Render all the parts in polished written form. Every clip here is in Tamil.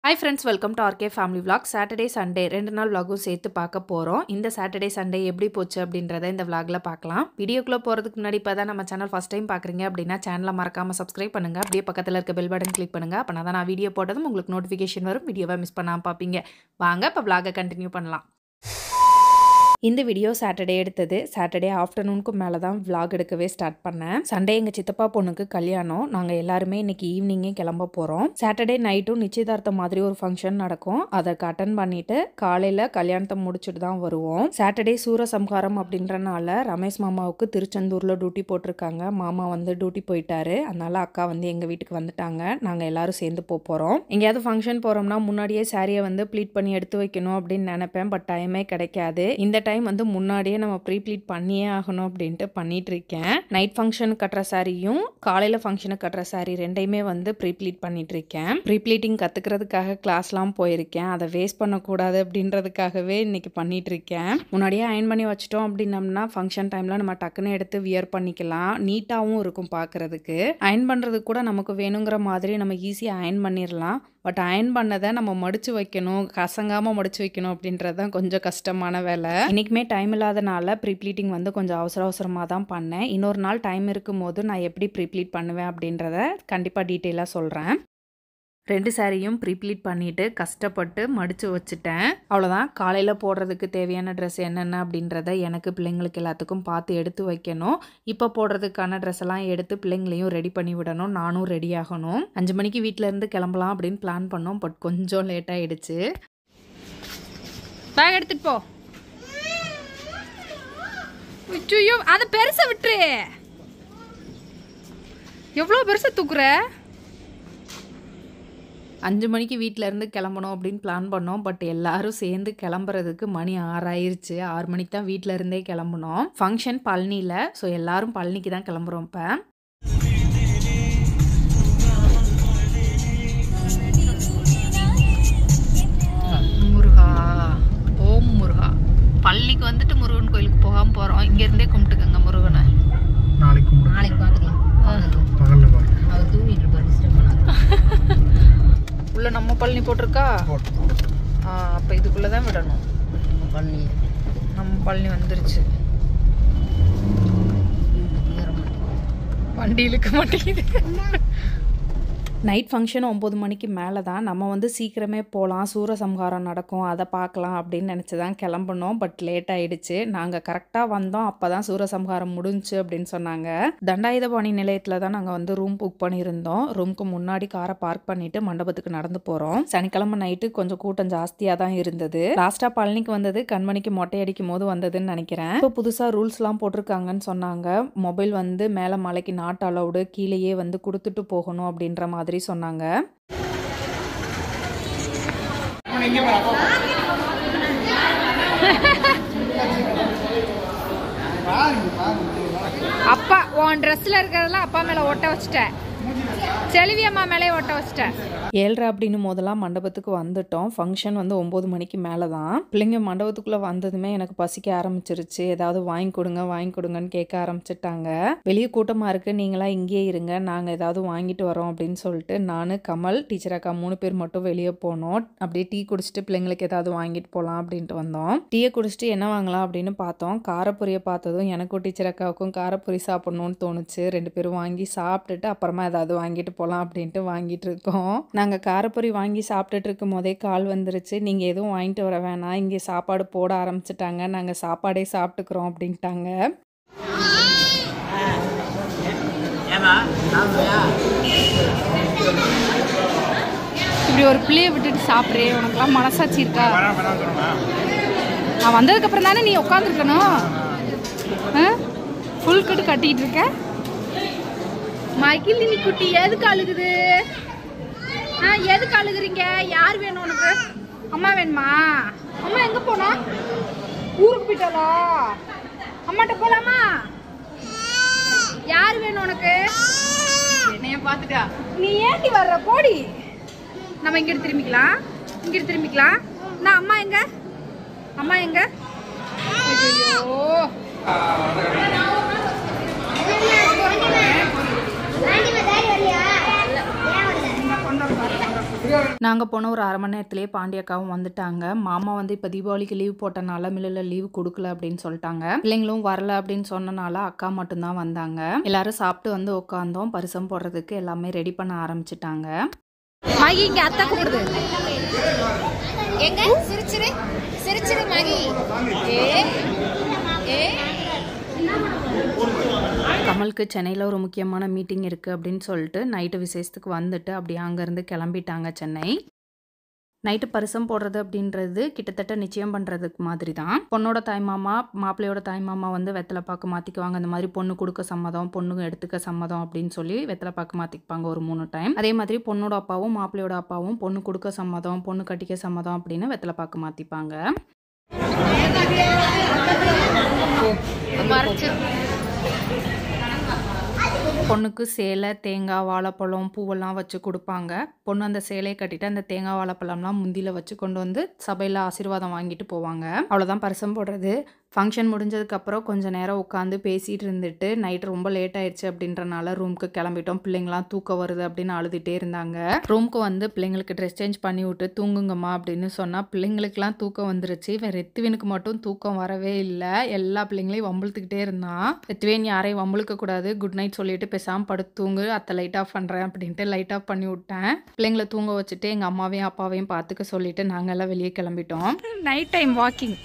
Hi friends, welcome to RK Family Vlog. Saturday, Sunday ரெண்டு நாள் vlogகும் சேர்த்து பார்க்க போறோம். இந்த Saturday, Sunday எப்படி போச்சு அப்படின்றத இந்த vlogல பார்க்கலாம். வீடியோக்குள்ள போறதுக்கு முன்னாடி இப்பதான் நம்ம சேனல் ஃபர்ஸ்ட் டைம் பார்க்கறீங்க அப்படினா சேனலை மறக்காம subscribe பண்ணுங்க. அப்படியே பக்கத்துல இருக்க bell button click பண்ணுங்க. அப்பதான் நான் வீடியோ போட்டதும் உங்களுக்கு நோட்டிஃபிகேஷன் வரும். வீடியோவை மிஸ் பண்ணாம பாப்பீங்க. வாங்க இப்ப vlog-ஐ கண்டினியூ பண்ணலாம். இந்த வீடியோ சாட்டர்டே எடுத்தது. சாட்டர்டே ஆஃப்டர்நூனுக்கு மேலே தான் vlog எடுக்கவே ஸ்டார்ட் பண்ணேன். சண்டே எங்கள் சித்தப்பா பொண்ணுக்கு கல்யாணம். நாங்கள் எல்லாருமே இன்னைக்கு ஈவினிங்கே கிளம்ப போகிறோம். சாட்டர்டே நைட்டும் நிச்சயதார்த்தம் மாதிரி ஒரு ஃபங்க்ஷன் நடக்கும். அதற்கு அட்டன் பண்ணிட்டு காலையில் கல்யாணத்தை முடிச்சுட்டு தான் வருவோம். சாட்டர்டே சூரசம்ஹாரம் அப்படின்றனால ரமேஷ் மாமாவுக்கு திருச்செந்தூரில் டியூட்டி போட்டிருக்காங்க. மாமா வந்து டியூட்டி போயிட்டாரு. அதனால அக்கா வந்து எங்கள் வீட்டுக்கு வந்துட்டாங்க. நாங்கள் எல்லாரும் சேர்ந்து போகிறோம். எங்கேயாவது ஃபங்க்ஷன் போகிறோம்னா முன்னாடியே சாரியை வந்து ப்ளீட் பண்ணி எடுத்து வைக்கணும் அப்படின்னு நினைப்பேன். பட் டைமே கிடைக்காது. இந்த டைம் வந்து முன்னாடியே நம்ம ப்ரீ ப்ளீட் பண்ணியே ஆகணும் அப்படின்ட்டு பண்ணிட்டு இருக்கேன். நைட் ஃபங்க்ஷனுக்கு கட்டுற சாரியும் காலையில் ஃபங்க்ஷனுக்கு கட்டுற சாரி ரெண்டையுமே வந்து ப்ரீ ப்ளீட் பண்ணிட்டு இருக்கேன். ப்ரீ ப்ளீட்டிங் கற்றுக்கிறதுக்காக கிளாஸ்லாம் போயிருக்கேன். அதை வேஸ்ட் பண்ணக்கூடாது அப்படின்றதுக்காகவே இன்னைக்கு பண்ணிட்டு இருக்கேன். முன்னாடியே அயன் பண்ணி வச்சிட்டோம் அப்படின்னம்னா ஃபங்க்ஷன் டைமில் நம்ம டக்குன்னு எடுத்து வியர் பண்ணிக்கலாம். நீட்டாகவும் இருக்கும் பார்க்குறதுக்கு. அயன் பண்ணுறதுக்கு கூட நமக்கு வேணுங்கிற மாதிரி நம்ம ஈஸியாக அயன் பண்ணிடலாம். பட் அயன் பண்ணதை நம்ம மடித்து வைக்கணும், கசங்காமல் மடித்து வைக்கணும் அப்படின்றது தான் கொஞ்சம் கஷ்டமான வேலை. இன்றைக்குமே டைம் இல்லாதனால ப்ரீ ப்ளீட்டிங் வந்து கொஞ்சம் அவசரமாக தான் பண்ணேன். இன்னொரு நாள் டைம் இருக்கும்போது நான் எப்படி ப்ரீ ப்ளீட் பண்ணுவேன் அப்படின்றத கண்டிப்பாக டீட்டெயிலாக சொல்கிறேன். ரெண்டு சாரியும் ப்ரீ ப்ளீட் பண்ணிவிட்டு கஷ்டப்பட்டு மடித்து வச்சுட்டேன். அவ்வளோதான். காலையில் போடுறதுக்கு தேவையான ட்ரெஸ் என்னென்ன அப்படின்றத எனக்கு பிள்ளைங்களுக்கு எல்லாத்துக்கும் பார்த்து எடுத்து வைக்கணும். இப்போ போடுறதுக்கான ட்ரெஸ் எல்லாம் எடுத்து பிள்ளைங்களையும் ரெடி பண்ணி விடணும். நானும் ரெடி ஆகணும். 5 மணிக்கு வீட்டிலேருந்து கிளம்பலாம் அப்படின்னு பிளான் பண்ணோம். பட் கொஞ்சம் லேட் ஆகிடுச்சு. பேக் எடுத்துட்டு போ. அதை பெருசை விட்டுரு. எவ்வளோ பெருசை தூக்குற? 5 மணிக்கு வீட்டிலேருந்து கிளம்பணும் அப்படின்னு பிளான் பண்ணோம். பட் எல்லாரும் சேர்ந்து கிளம்புறதுக்கு மணி 6 ஆயிடுச்சு. 6 மணிக்கு தான் வீட்டில் இருந்தே கிளம்புனோம். ஃபங்க்ஷன் பழனியில். ஸோ எல்லாரும் பழனிக்கு தான் கிளம்புறோம். இப்போ முருகா, ஓம் முருகா. பழனிக்கு வந்துட்டு முருகன் கோயிலுக்கு போகாமல் போகிறோம். இங்கேருந்தே கும்பிட்டுக்கோங்க முருகனை. நாளைக்கு பார்த்துக்கலாம். அவர் தூங்கிட்டு இருப்பார். உள்ள நம்ம பழனி போட்டிருக்கா. அப்போ இதுக்குள்ளே தான் விடணும். நம்ம பழனி வந்துருச்சு. வண்டி இழுக்க மாட்டேங்குது. நைட் ஃபங்க்ஷன் 9 மணிக்கு மேலே தான். நம்ம வந்து சீக்கிரமே போகலாம், சூரசம்ஹாரம் நடக்கும், அதை பார்க்கலாம் அப்படின்னு நினச்சி தான் கிளம்புனோம். பட் லேட் ஆகிடுச்சு. நாங்கள் கரெக்டாக வந்தோம். அப்போ தான் சூரசம்ஹாரம் முடிஞ்சு அப்படின்னு சொன்னாங்க. தண்டாயுதபாணி நிலையத்தில் தான் நாங்கள் வந்து ரூம் புக் பண்ணியிருந்தோம். ரூமுக்கு முன்னாடி காரை பார்க் பண்ணிவிட்டு மண்டபத்துக்கு நடந்து போகிறோம். சனிக்கிழமை நைட்டு கொஞ்சம் கூட்டம் ஜாஸ்தியாக தான் இருந்தது. லாஸ்ட்டாக பழனிக்கு வந்தது கண்மணிக்கு மொட்டை அடிக்கும் போது வந்ததுன்னு நினைக்கிறேன். இப்போ புதுசாக ரூல்ஸ்லாம் போட்டிருக்காங்கன்னு சொன்னாங்க. மொபைல் வந்து மேலே மலைக்கு நாட் அலவுடு, கீழேயே வந்து கொடுத்துட்டு போகணும் அப்படின்ற மாதிரி சொன்னாங்க. அப்பா உன் ட்ரெஸ்ல இருக்கிறதெல்லாம் அப்பா மேல ஓட்ட வச்சுட்டேன். செல்வி அம்மா மேலே ஓட்ட வச்சிட்டேன். 7:30 அப்படின்னு முதலாம் மண்டபத்துக்கு வந்துட்டோம். ஃபங்க்ஷன் வந்து 9 மணிக்கு மேலே தான். பிள்ளைங்க மண்டபத்துக்குள்ளே வந்ததுமே எனக்கு பசிக்க ஆரம்பிச்சிருச்சு. ஏதாவது வாங்கி கொடுங்கன்னு கேட்க ஆரம்பிச்சிட்டாங்க. வெளியே கூட்டமாக இருக்குது, நீங்களாம் இங்கேயே இருங்க, நாங்கள் ஏதாவது வாங்கிட்டு வரோம் அப்படின்னு சொல்லிட்டு நான், கமல், டீச்சர் அக்கா 3 பேர் மட்டும் வெளியே போனோம். அப்படியே டீ குடிச்சிட்டு பிள்ளைங்களுக்கு ஏதாவது வாங்கிட்டு போகலாம் அப்படின்ட்டு வந்தோம். டீயை குடிச்சிட்டு என்ன வாங்கலாம் அப்படின்னு பார்த்தோம். காரப்பொரியை பார்த்ததும் எனக்கும் டீச்சர் அக்காவுக்கும் காரப்பொரி சாப்பிட்ணுன்னு தோணுச்சு. 2 பேரும் வாங்கி சாப்பிட்டுட்டு அப்புறமா ஏதாவது வாங்கிட்டு போகலாம் அப்படின்ட்டு வாங்கிட்டு இருக்கோம். நாங்கள் காரப்பொரி வாங்கி சாப்பிட்டுட்டு இருக்கும் போதே கால் வந்துருச்சு. நீங்கள் எதுவும் வாங்கிட்டு வர வேணாம், இங்கே சாப்பாடு போட ஆரம்பிச்சிட்டாங்க, நாங்கள் சாப்பாடே சாப்பிட்டுக்கிறோம் அப்படின்ட்டாங்க. இப்படி ஒரு பிள்ளையை விட்டுட்டு சாப்பிட்றே, உனக்குலாம் மனசாட்சி இருக்கா? நான் வந்ததுக்கப்புறம் தானே நீ உட்காந்துருக்கணும். ஃபுல் கட்டு கட்டிக்கிட்டு இருக்க. மகிழினி குட்டி எதுக்கு அழுகுது? எதுக்கு அழுகுறீங்க? யார் வேணும் உனக்கு? அம்மா வேணுமா? அம்மா எங்க போனா? ஊருக்கு போயிட்டாளா? அம்மாட்ட போலாமா? யார் வேணும் உனக்கு? என்னைய பாத்துட்டா. நீ ஏண்டி வர்ற? போடி. நம்ம இங்கிட்டு திரும்பிக்கலாம். நான் அம்மா எங்க? ஐயோ நாங்கள் போன ஒரு 1/2 மணி நேரத்துலேயே பாண்டியக்காவும் வந்துட்டாங்க. மாமா வந்து இப்போ தீபாவளிக்கு லீவ் போட்டனால மில்லில் லீவ் கொடுக்கல அப்படின்னு சொல்லிட்டாங்க. பிள்ளைங்களும் வரல அப்படின்னு சொன்னனால அக்கா மட்டும்தான் வந்தாங்க. எல்லாரும் சாப்பிட்டு வந்து உட்காந்தோம். பரிசம் போடுறதுக்கு எல்லாமே ரெடி பண்ண ஆரம்பிச்சிட்டாங்க. மகி இங்க அத்தை கூப்பிடுது. எங்க சிரிச்சிரு சிரிச்சிரு மகி. கமலுக்கு சென்னையில் ஒரு முக்கியமான மீட்டிங் இருக்குது அப்படின்னு சொல்லிட்டு நைட்டு விசேஷத்துக்கு வந்துட்டு அப்படியே அங்கேருந்து கிளம்பிட்டாங்க சென்னை. நைட்டு பரிசம் போடுறது அப்படின்றது கிட்டத்தட்ட நிச்சயம் பண்ணுறதுக்கு மாதிரி தான். பொண்ணோட தாய்மாமா மாப்பிள்ளையோட தாய்மாமா வந்து வெத்தலை பாக்கு மாற்றிக்குவாங்க. அந்த மாதிரி பொண்ணு கொடுக்க சம்மதம், பொண்ணு எடுத்துக்க சம்மதம் அப்படின்னு சொல்லி வெத்தலை பாக்கு மாற்றிக்குப்பாங்க ஒரு 3 டைம். அதே மாதிரி பொண்ணோட அப்பாவும் மாப்பிள்ளையோட அப்பாவும் பொண்ணு கொடுக்க சம்மதம், பொண்ணு கட்டிக்க சம்மதம் அப்படின்னு வெத்தலை பாக்கு மாற்றிப்பாங்க. பொண்ணுக்கு சேலை, தேங்காய், வாழைப்பழம், பூவெல்லாம் வச்சு கொடுப்பாங்க. பொண்ணு அந்த சேலையை கட்டிட்டு அந்த தேங்காய் வாழைப்பழம்லாம் முந்தியில் வச்சு கொண்டு வந்து சபையில் ஆசீர்வாதம் வாங்கிட்டு போவாங்க. அவ்வளோதான் பரிசம் போடுறது. ஃபங்க்ஷன் முடிஞ்சதுக்கப்புறம் கொஞ்சம் நேரம் உட்காந்து பேசிகிட்டு இருந்துட்டு நைட்டு ரொம்ப லேட் ஆயிடுச்சு அப்படின்றனால ரூமுக்கு கிளம்பிட்டோம். பிள்ளைங்களாம் தூக்கம் வருது அப்படின்னு அழுதுகிட்டே இருந்தாங்க. ரூமுக்கு வந்து பிள்ளைங்களுக்கு ட்ரெஸ் சேஞ்ச் பண்ணி விட்டு தூங்குங்கம்மா அப்படின்னு சொன்னால் பிள்ளைங்களுக்குலாம் தூக்கம் வந்துருச்சு. இவன் ரெத்துவனுக்கு மட்டும் தூக்கம் வரவே இல்லை. எல்லா பிள்ளைங்களையும் வம்புழுத்துக்கிட்டே இருந்தான். ரெத்துவேன் யாரையும் வம்புழுக்கக்கூடாது, குட் நைட் சொல்லிட்டு பேசாமல் படுத்து தூங்கு, அத்தை லைட் ஆஃப் பண்ணுறேன் அப்படின்ட்டு லைட் ஆஃப் பண்ணி விட்டேன். பிள்ளைங்களை தூங்க வச்சுட்டு எங்கள் அம்மாவையும் அப்பாவையும் பார்த்துக்க சொல்லிட்டு நாங்கள் எல்லாம் வெளியே கிளம்பிட்டோம். நைட் டைம் வாக்கிங்,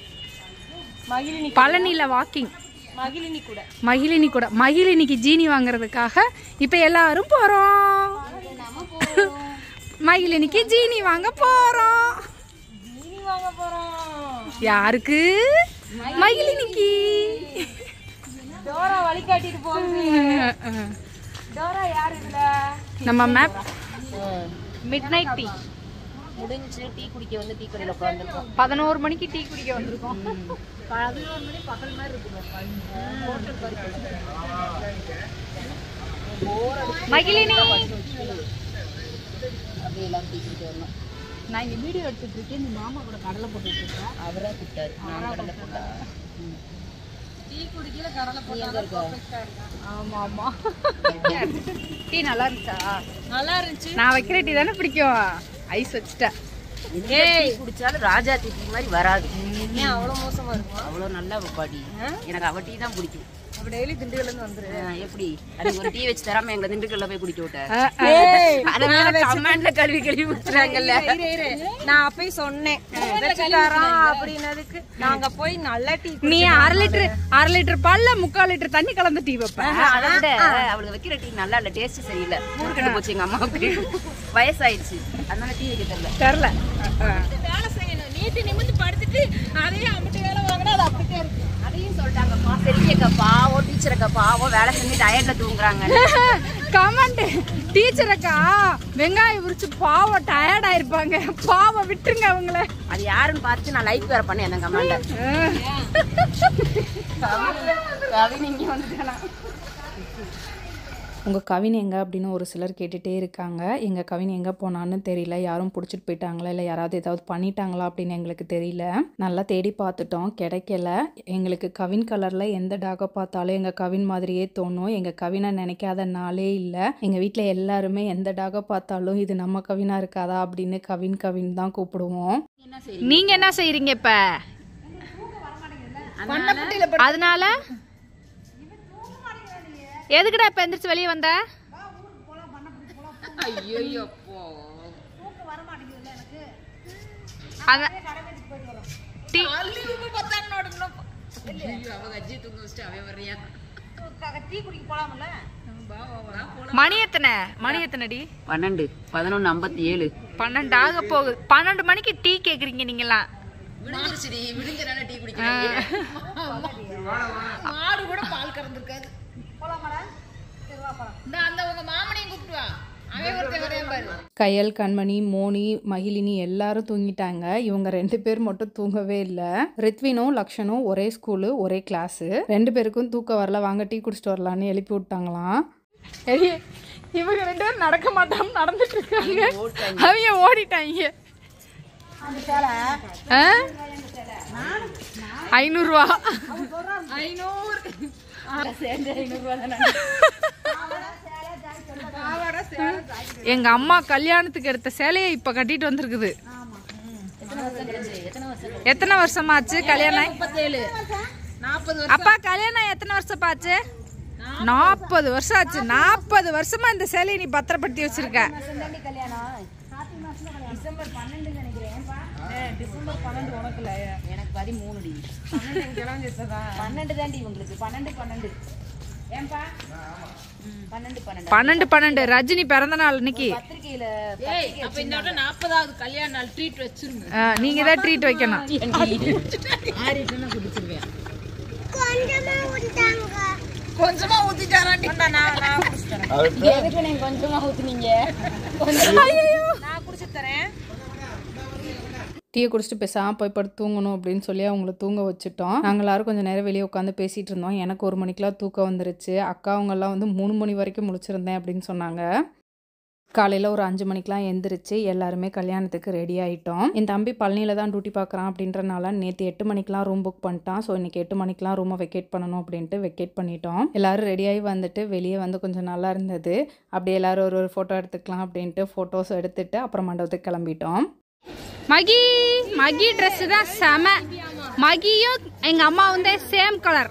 பழனியில் வாக்கிங், மகிழினி கூட மகிழினிக்கு ஜீனி வாங்குறதுக்காக இப்போ எல்லாரும் போகிறோம். மகிழினிக்கு ஜீனி வாங்க போகிறோம். யாருக்கு? மகிழினிக்கு. நம்ம மேப் மிட் நைட் டீ முடிஞ்சு டீ குடிக்க வந்து டீ கடையில் உட்காந்துருக்கோம். 11 மணிக்கு டீ குடிக்க வந்திருக்கோம். 11 மணி பகல் மாதிரி இருக்கும். மகிழினி அப்படியே எல்லாம் டீ குடிக்க வரணும். நான் இங்கே வீடியோ எடுத்துட்டு இருக்கேன். இந்த மாமா கூட கடலை போட்டுட்டு இருக்கேன். அவராக கூப்பிட்டாரு, நான் கடலை போட்டேன். டீ குடிக்கல கடலை போட்டா. ஆமா ஆமா. டீ நல்லா இருந்துச்சா? நல்லா இருந்துச்சு. நான் வைக்கிற டீ தானே பிடிக்கும். ஐஸ் வச்சுட்டேன். டீ குடிச்சாலும் ராஜா டீ மாதிரி வராது. அவ்வளோ மோசமா இருக்கும். அவ்வளோ நல்லா வைப்பாடி. எனக்கு அவ டீ தான் பிடிக்கும். அப்ப டெய்லி திண்டுக்கல்ல வந்துரு. எப்படி அது ஒரு டீ வச்சு தராம எங்களை திண்டுக்கல்ல போய் குடிக்க விட்டாரு. அதனால கமெண்ட்ல கழுவி ஊத்துறாங்கல்ல. நான் அப்பயே சொன்னேன் அப்படின்னதுக்கு நாங்க போய் நல்ல டீ. நீ 1/2 லிட்டர் பால்ல 3/4 லிட்டர் தண்ணி கலந்து டீ வைப்பேன். அதை விட அவளுக்கு வைக்கிற டீ நல்லா இல்ல, டேஸ்ட் சரியில்லை. ஊருக்கட்டு போச்சு எங்க அம்மாவுக்கு. வயசாயிடுச்சு, அதனால டீ வைக்க தெரியல. வேலை செய்யணும், நீட்டு நிமிந்து படுத்துட்டு அதையே அம்பிட்டு வேலை வாங்கினா அது அப்படியே இருக்கு. அதையும் சொல்லிட்டாங்கப்பா, பெரியக்கா பாவம், டீச்சரக்கா பாவம், வேலை செஞ்சு டயர்ட்ல தூங்குறாங்க. கமெண்ட் டீச்சரக்கா வெங்காயம் உரிச்சு பாவம் டயர்ட் ஆயிருப்பாங்க, பாவம் விட்டுருங்க அவங்கள. அது யாருன்னு பார்த்து நான் லைக் வேற பண்ணேன் அந்த கமெண்ட். கவின் இங்க வந்துட்டானா? உங்கள் கவின் எங்கே அப்படின்னு ஒரு சிலர் கேட்டுகிட்டே இருக்காங்க. எங்கள் கவின் எங்கே போனான்னு தெரியல. யாரும் பிடிச்சிட்டு போயிட்டாங்களா இல்லை யாராவது ஏதாவது பண்ணிட்டாங்களா அப்படின்னு எங்களுக்கு தெரியல. நல்லா தேடி பார்த்துட்டோம், கிடைக்கல. எங்களுக்கு கவின் கலரில் எந்த டாகை பார்த்தாலும் எங்கள் கவின் மாதிரியே தோணும். எங்கள் கவினை நினைக்காத நாளே இல்லை. எங்கள் வீட்டில் எல்லாருமே எந்த டாகை பார்த்தாலும் இது நம்ம கவினாக இருக்காதா அப்படின்னு கவின் கவின் தான் கூப்பிடுவோம். நீங்க என்ன செய்றீங்க இப்ப? அதனால எதுக்குடா இப்ப எந்திரிச்சு வெளியே வந்த? ஐயோ மணி எத்தனை டி? 12, 11:57. 12 ஆக போகுது. 12 மணிக்கு டீ கேக்குறீங்க நீங்களாம். மாடு கூட பால் கறந்துருக்காது. கயல், கண்மணி, மோனி, மகிழினி எல்லாரும் தூங்கிட்டாங்க. இவங்க 2 பேர் மட்டும் தூங்கவே இல்லை. ரித்வினும் லக்ஷனும் ஒரே ஸ்கூலு ஒரே கிளாஸு. 2 பேருக்கும் தூக்கம் வரல. வாங்க டீ குடிச்சிட்டு வரலான்னு எழுப்பி விட்டாங்களாம். இவங்க 2 பேரும் நடக்க மாட்டாம நடந்துட்டு இருக்காங்க. அவங்க ஓடிட்டாங்க. 500 ரூபா. 500 எங்க அம்மா கல்யாணத்துக்கு எடுத்த சேலையை இப்ப கட்டிட்டு வந்திருக்குது. எத்தனை வருஷமாச்சு கல்யாணம்? 40. அப்பா கல்யாணம் எத்தனை வருஷம் ஆச்சு? 40 வருஷம் ஆச்சு. 40 வருஷமா இந்த சேலையை நீ பத்திரப்படுத்தி வச்சிருக்க. டிசம்பர் 12 நினைக்கிறேன். டிசம்பர் 12 உனக்குல, எனக்கு 13டி. 12 தாண்டி உங்களுக்கு. 12 ஏன்பா 12 ரஜினி பிறந்த நாள் இன்னைக்கு. பத்திரிக்கையில அப்ப இந்த 40வது கல்யாண நாள் ட்ரீட் வச்சிருங்க. நீங்க தான் ட்ரீட் வைக்கணும். குடிச்சிருவேன். கொஞ்சமா ஊத்திட்டாராண்டி. எதுக்கு நீங்க கொஞ்சமா ஊத்துனீங்க? நான் குடிச்சு தரேன். டீயை குடிச்சிட்டு பேசாமல் போய் படுத்து தூங்கணும் அப்படின்னு சொல்லி அவங்கள தூங்க வச்சுட்டோம். நாங்கள் எல்லாரும் கொஞ்சம் நேரம் வெளியே உட்காந்து பேசிகிட்டு இருந்தோம். எனக்கு 1 மணிக்கெலாம் தூக்கம் வந்துருச்சு. அக்கா அவங்கெல்லாம் வந்து 3 மணி வரைக்கும் முழிச்சிருந்தேன் அப்படின்னு சொன்னாங்க. காலையில் ஒரு 5 மணிக்கெலாம் எந்திரிச்சு எல்லாருமே கல்யாணத்துக்கு ரெடி ஆகிட்டோம். என் தம்பி பழனியில் தான் டியூட்டி பார்க்குறான் அப்படின்றனால நேற்று 8 மணிக்கெலாம் ரூம் புக் பண்ணிட்டான். ஸோ இன்றைக்கி 8 மணிக்கெலாம் ரூமை வெக்கேட் பண்ணணும் அப்படின்ட்டு வெக்கேட் பண்ணிட்டோம். எல்லோரும் ரெடியாகி வந்துட்டு வெளியே வந்து கொஞ்சம் நல்லா இருந்தது. அப்படியே எல்லோரும் ஒரு ஃபோட்டோ எடுத்துக்கலாம் அப்படின்ட்டு ஃபோட்டோஸ் எடுத்துகிட்டு அப்புறம் மண்டபத்துக்கு கிளம்பிட்டோம். மகி ட்ரெஸ் தான் செம. மகியும் எங்க அம்மா வந்து சேம் கலர்.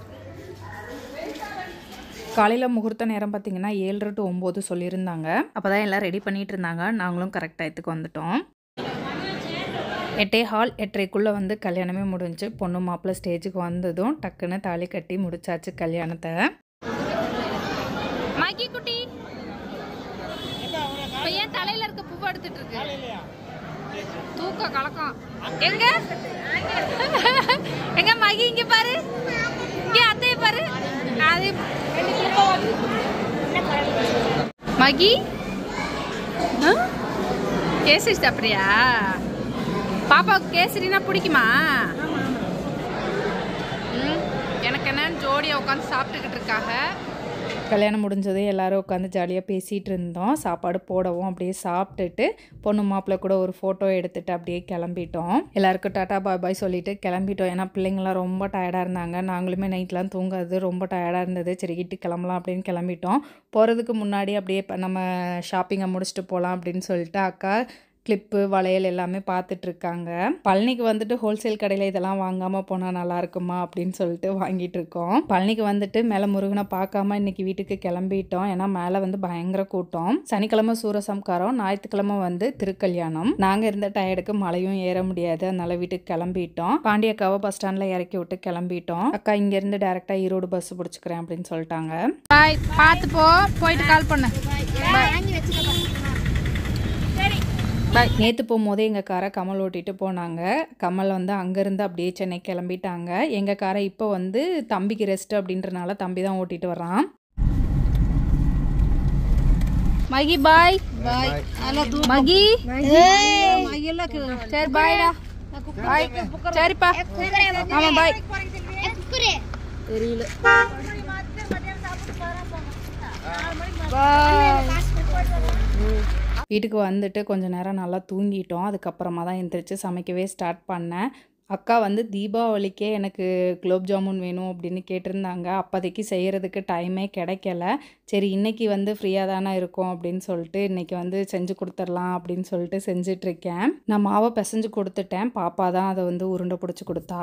காலையில் முகூர்த்த நேரம் பார்த்தீங்கன்னா 7 to 9 சொல்லியிருந்தாங்க. அப்போ தான் எல்லாம் ரெடி பண்ணிகிட்டு இருந்தாங்க. நாங்களும் கரெக்ட் டயத்துக்கு வந்துட்டோம். 8:15 8:30 வந்து கல்யாணமே முடிஞ்சு. பொண்ணு மாப்பிள்ளை ஸ்டேஜுக்கு வந்ததும் டக்குன்னு தாலி கட்டி முடிச்சாச்சு கல்யாணத்தை. மகி குட்டி ஏன் தலையில இருக்க பூவை எடுத்துட்டு இருக்கு? தூக்க கலக்கம். எங்க எங்க மகி இங்க பாரு, இங்க அத்தைய பாரு. அது மகி கேசரி சாப்பிட்றியா? பாப்பாவுக்கு கேசரினா பிடிக்குமா? எனக்கு என்னன்னு ஜோடியா உட்காந்து சாப்பிட்டுக்கிட்டு இருக்காங்க. கல்யாணம் முடிஞ்சது எல்லோரும் உட்காந்து ஜாலியாக பேசிகிட்டு இருந்தோம். சாப்பாடு போடவும் அப்படியே சாப்பிட்டுட்டு பொண்ணு மாப்பிள்ளை கூட ஒரு ஃபோட்டோ எடுத்துகிட்டு அப்படியே கிளம்பிட்டோம். எல்லாருக்கும் டாட்டா பாய் பாய் சொல்லிவிட்டு கிளம்பிட்டோம். ஏன்னா பிள்ளைங்களாம் ரொம்ப டயர்டாக இருந்தாங்க. நாங்களுமே நைட்லாம் தூங்காது ரொம்ப டயர்டாக இருந்தது. சரி கிட்டு கிளம்பலாம் அப்படின்னு கிளம்பிட்டோம். போகிறதுக்கு முன்னாடி அப்படியே நம்ம ஷாப்பிங்கை முடிச்சுட்டு போகலாம் அப்படின்னு சொல்லிட்டு அக்கா கிளிப்பு வளையல் எல்லாமே பார்த்துட்ருக்காங்க. பழனிக்கு வந்துட்டு ஹோல்சேல் கடையில் இதெல்லாம் வாங்காமல் போனால் நல்லா இருக்குமா அப்படின்னு சொல்லிட்டு வாங்கிட்டு இருக்கோம். பழனிக்கு வந்துட்டு மேலே முருகனை பார்க்காம இன்னைக்கு வீட்டுக்கு கிளம்பிட்டோம். ஏன்னா மேலே வந்து பயங்கர கூட்டம். சனிக்கிழமை சூரசம்காரம், ஞாயிற்றுக்கிழமை வந்து திருக்கல்யாணம். நாங்கள் இருந்த டயர்டுக்கு மழையும் ஏற முடியாது, அதனால வீட்டுக்கு கிளம்பிட்டோம். பாண்டியக்காவை பஸ் ஸ்டாண்டில் இறக்கி விட்டு கிளம்பிட்டோம். அக்கா இங்கேருந்து டேரெக்டாக ஈரோடு பஸ் பிடிச்சிக்கிறேன் அப்படின்னு சொல்லிட்டாங்க. பாய், பார்த்து போயிட்டு கால் பண்ண. நேற்று போகும்போதே எங்கள் காரை கமல் ஓட்டிகிட்டு போனாங்க. கமல் வந்து அங்கேருந்து அப்படியே சென்னை கிளம்பிட்டாங்க. எங்கள் காரை இப்போ வந்து தம்பிக்கு ரெஸ்ட் அப்படின்றனால தம்பி தான் ஓட்டிகிட்டு வர்றான். மகி பாய் மகி சரி பாய்டா. பாய் சரிப்பா. ஆமாம் பாய். தெரியல. வீட்டுக்கு வந்துட்டு கொஞ்சம் நேரம் நல்லா தூங்கிட்டோம். அதுக்கப்புறமா தான் எந்திரிச்சு சமைக்கவே ஸ்டார்ட் பண்ணேன். அக்கா வந்து தீபாவளிக்கே எனக்கு குலோப் ஜாமுன் வேணும் அப்படின்னு கேட்டிருந்தாங்க. அப்போதைக்கு செய்கிறதுக்கு டைமே கிடைக்கல. சரி இன்றைக்கி வந்து ஃப்ரீயாக தானே இருக்கும் அப்படின்னு சொல்லிட்டு இன்றைக்கி வந்து செஞ்சு கொடுத்துடலாம் அப்படின்னு சொல்லிட்டு செஞ்சிட்ருக்கேன். நான் மாவை பிசைஞ்சு கொடுத்துட்டேன். பாப்பா தான் அதை வந்து உருண்டை பிடிச்சி கொடுத்தா.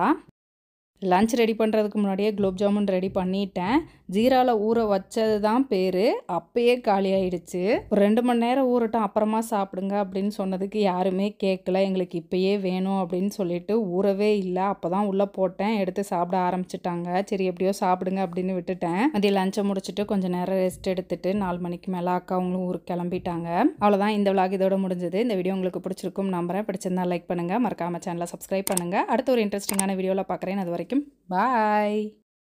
லன்ச் ரெடி பண்ணுறதுக்கு முன்னாடியே குலோப் ஜாமுன் ரெடி பண்ணிட்டேன். ஜீராவில் ஊற வச்சது தான் பேர். அப்பயே காலி ஆயிடுச்சு. ஒரு 2 மணி நேரம் ஊறட்டும் அப்புறமா சாப்பிடுங்க அப்படின்னு சொன்னதுக்கு யாருமே கேட்கல. எங்களுக்கு இப்போயே வேணும் அப்படின்னு சொல்லிட்டு ஊறவே இல்லை. அப்போ தான் உள்ளே போட்டேன், எடுத்து சாப்பிட ஆரம்பிச்சிட்டாங்க. சரி எப்படியோ சாப்பிடுங்க அப்படின்னு விட்டுட்டேன். அதே லஞ்சை முடிச்சுட்டு கொஞ்சம் நேரம் ரெஸ்ட் எடுத்துட்டு 4 மணிக்கு மேலே அக்கா அவங்களும் ஊருக்கு கிளம்பிட்டாங்க. அவ்வளோதான், இந்த விளாக் இதோட முடிஞ்சது. இந்த வீடியோ உங்களுக்கு பிடிச்சிருக்கும் நம்புறேன். பிடிச்சிருந்தா லைக் பண்ணுங்கள், மறக்காம சேனலை சப்ஸ்கிரைப் பண்ணுங்கள். அடுத்த ஒரு இன்ட்ரெஸ்டிங்கான வீடியோவில் பார்க்குறேன். அது வரைக்கும் பாய்.